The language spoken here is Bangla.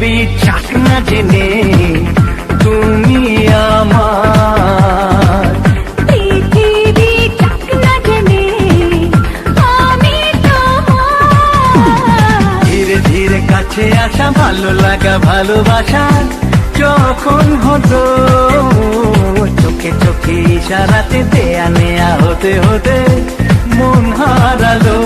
পৃথিবী চাক না জেনে তুমি আমার, পৃথিবী চাক না জেনে আমি তোমার। ধীরে ধীরে কাছে আসা, ভালো লাগা ভালোবাসা যখন হতো, চোখে চোখে ইশারাতে দেয়া নেয়া হতে হতে মন হারালো।